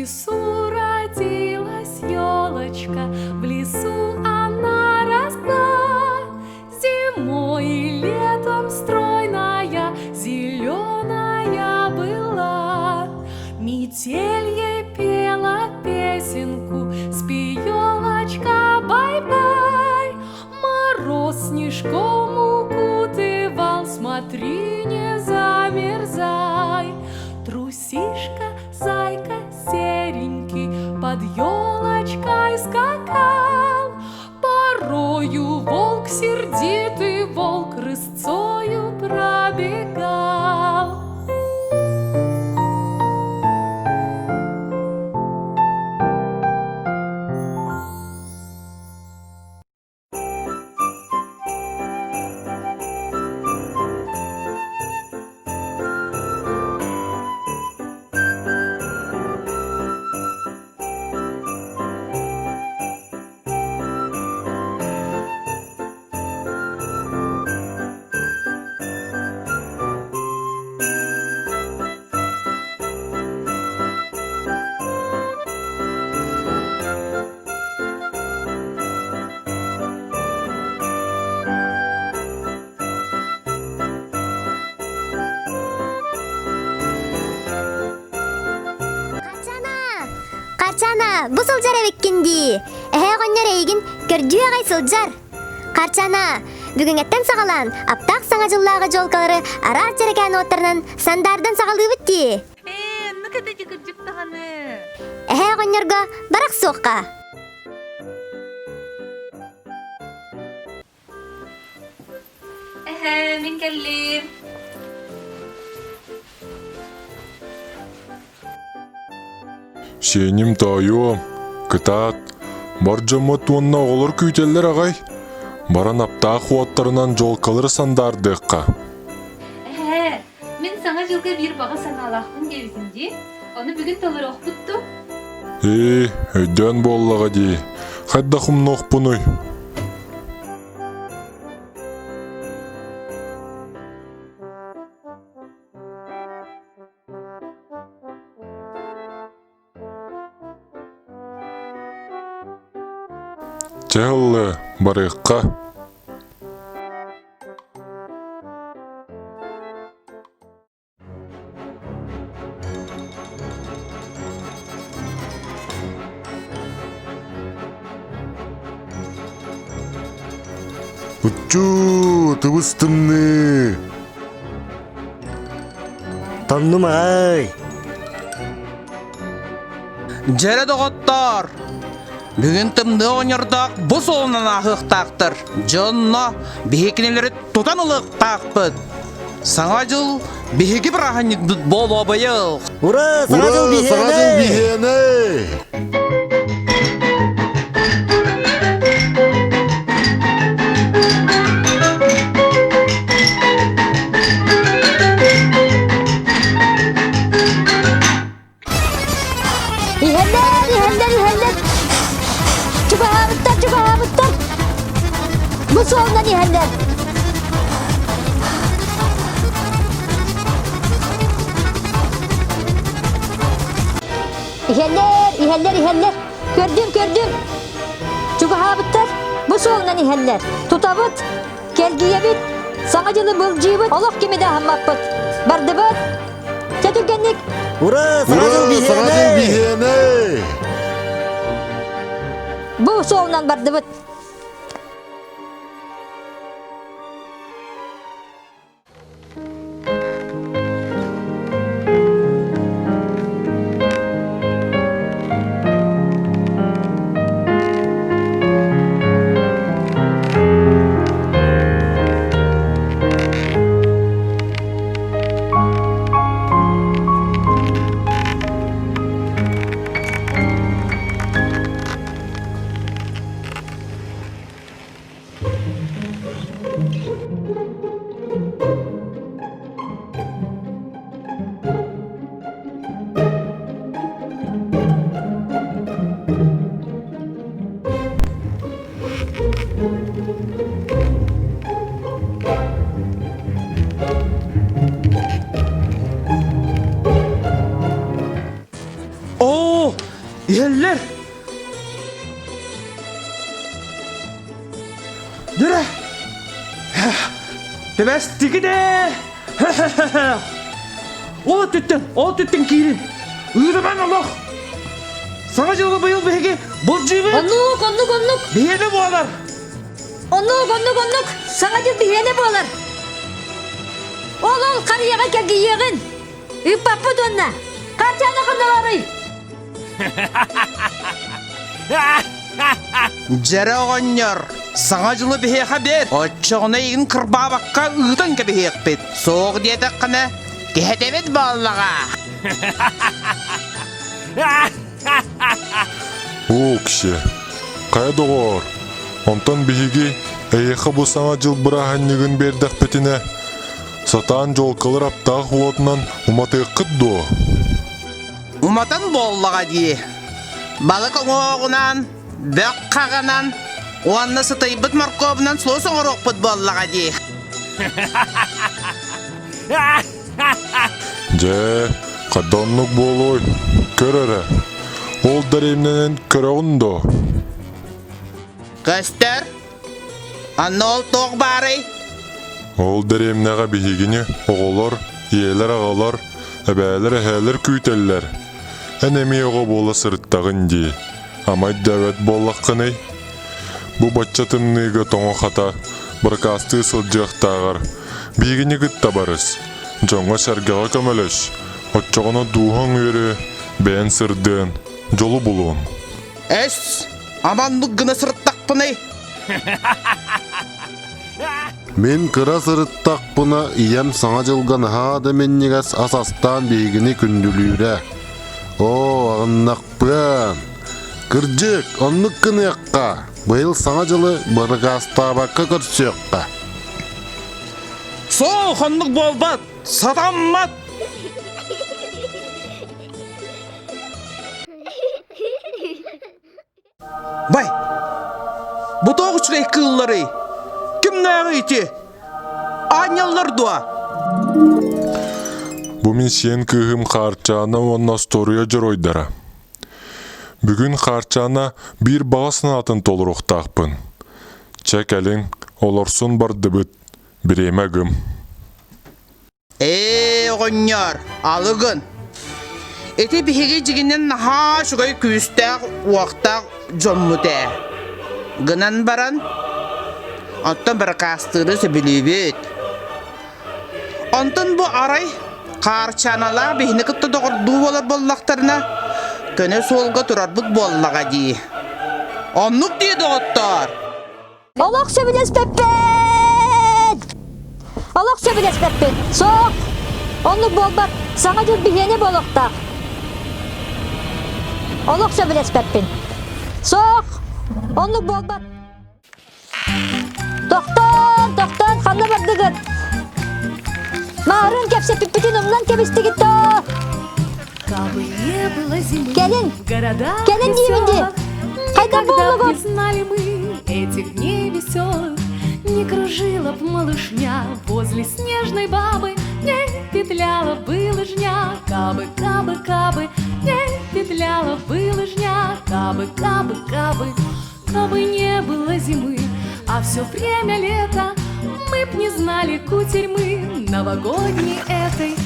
лесу родилась елочка, в лесу она росла. Зимой и летом стройная, зеленая была. Метель ей пела песенку, спи, елочка, бай-бай. Мороз снежком укутывал, смотри, не замерзай. Трусишка, зайка серенький под елочкой скакал. Порою волк, сердитый волк, рысцою пробегал. Карчана, bu сылжар эбеккинди. Гоннор эйгин көрдүү агай сылжар. Карчана, бүгүн эттен сагалан, аптак саңа жыллага жолкалары арар жереген оттарынан сандардан сагалыбытти. Ну кете жикыржыктаганы. Гоннорго барак суокка. Мен келлим. Сеним тайуам, кытаат, бар жамат уонна оголор күйтеллер агай. Баран аптаа хуаттарынан жолкалыр сандардыкка. Мен саңа жылга бир бага саналахтын кебисинди. Оны бүгүн толор окутту. Өйдөн боллага ди. Хайда хумнох пунуй. Чэллы барыкка. Учу, тыбыстымны. Таннымай. Жере доғыттар. Бүгін тымды ойнырдақ бұ солынан ақықтақтыр. Жонна бейкенелері тұтан ұлықтақпыд. Саңа жыл бейкі бір ағанет бол обайыл. Ура, саңа жыл бихене. Çubuğa bu solundan ihenler. İhenler. Gördüm. Çubuğa bu solundan ihenler. Tutabıt, kelgiye bit, sana cılı bılcıbıt, oluk kimi de hammapıt. Bardıbıt, çetürgenlik. Ура, саңа жыл бихене. Bu solundan bardıbıt. Eller. Dere. Tebestiki de. O tütten kirin. Uyudu ben Allah. Sana жылғы быйыл беге бұл жібі Оннук. бейені болар. Оннук. Саңа жыл бейені болар. Ол қарияға кәлгі еғін. Үппапы донна. Қарчаны қындалары. Жәрі оғаньор. Саңа жылы бейеға бер. Отчоғына егін қырба баққа ұғытын кәбейек бет. Соғы деді қыны кәдемет баллаға. О, кіші, қайдығыр. Онтан бігі әйеқі бұл саңа жыл бұрағаннығын бердіқ бетіне. Сатан жолқалыр аптағы қуатынан ұматы қыдды. Уматан боллаға дие. Балық оғынан, бөк қағанан, оғанна сытай бұт марқобынан сұлысын ұрық бұт боллаға дие. Же, қадданлық болуй, көрірі. Ол дәремнен көрі ұнды. Көстер, анна ол тоқ бары. Ол дәремнеға бігігіні оғылар, иелер ағалар, әбәлер әхәлер күйтелер. Әнеме оғы болы сырттағын дей. Амай дәвәт боллақ қынай. Бұ батчатымныға тоңы қата, бір касты сылжықтағыр. Бігіні күтті барыз. Жоңға шәргіға көміліш. Отчоғына дуған өрі, бән сырдың, жолы болуын. Әс, амандық гына сырттақ бұны. Мен кыра сырыттақ бұна ием саңа жылған хады меннегес асастан бейгіні күнділүйрі. О, ағыннақ бұн. Кыржық, оннық кыныққа. Бұйыл саңа жылы бұрғастабаққа көрсеққа. Сол қонлық болбат, сатаммат. Бай, bu toğuçlay kılları kim ne iti? Anyallar dua. Bu min sen kıhım қарчаны онна сторуя жыройдара. Бүгін қарчана bir бағасын атын толыруқтақпын. Чәк әлің оларсын бар дыбыт, біреме гым. Оғыньар, алығын. Эти бігеге жігінен наға шуғай күстәқ, уақтақ жонмуте. Гынан баран, оттан бір қастыры сөбілебет. Онтан бұ арай, қарчаналар бігіні күтті доғырду болар боллақтарына, көне солға тұрар бұд боллаға дей. Оннық дейді оттар. Олақ сөбілес пеппен. Соқ. Оннук болбат. Саңа жыл бейені болуқтақ. Олақ сөбілес пеппен. Соқ. Оннук болбат. Тоқтан, қанна бардығын. Мағырын кепсе пиппетін ұмнан кебістігітті. Кабы не было зимы Келін, в городах келін и деймінде. селах, Қайда никогда б болуға? не знали мы этих дней веселых. Не кружила б малышня возле снежной бабы, не петляла бы лыжня, кабы, не петляла бы лыжня, кабы, кабы не было зимы, а все время лето, мы б не знали кутерьмы новогодней этой.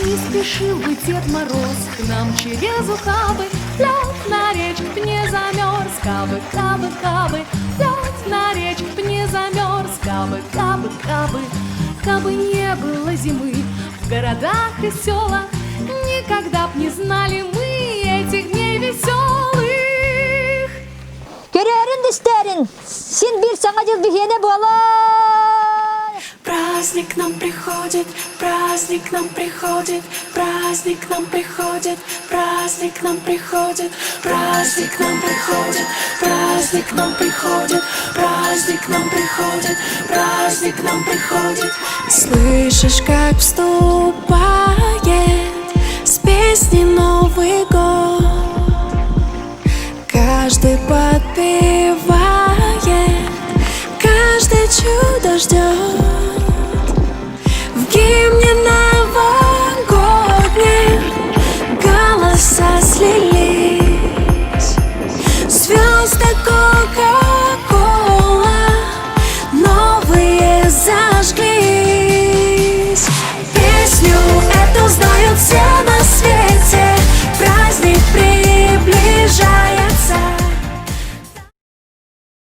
Не спешил бы Дед Мороз к нам через ухабы, лед на речке б не замерз, кабы, лед на речке б не замерз, кабы не было зимы в городах и селах, никогда б не знали мы этих дней веселых. Көрерін дістерін. Сен бір саңа жыл бейені болай. Праздник нам приходит, праздник нам приходит, праздник нам приходит, праздник нам приходит, праздник нам приходит, праздник нам приходит, праздник нам приходит, праздник нам приходит. Слышишь, как вступает с песней Новый год? Каждый подпевает, каждый чудо ждет. В гимне новогоднем голоса слились, пока.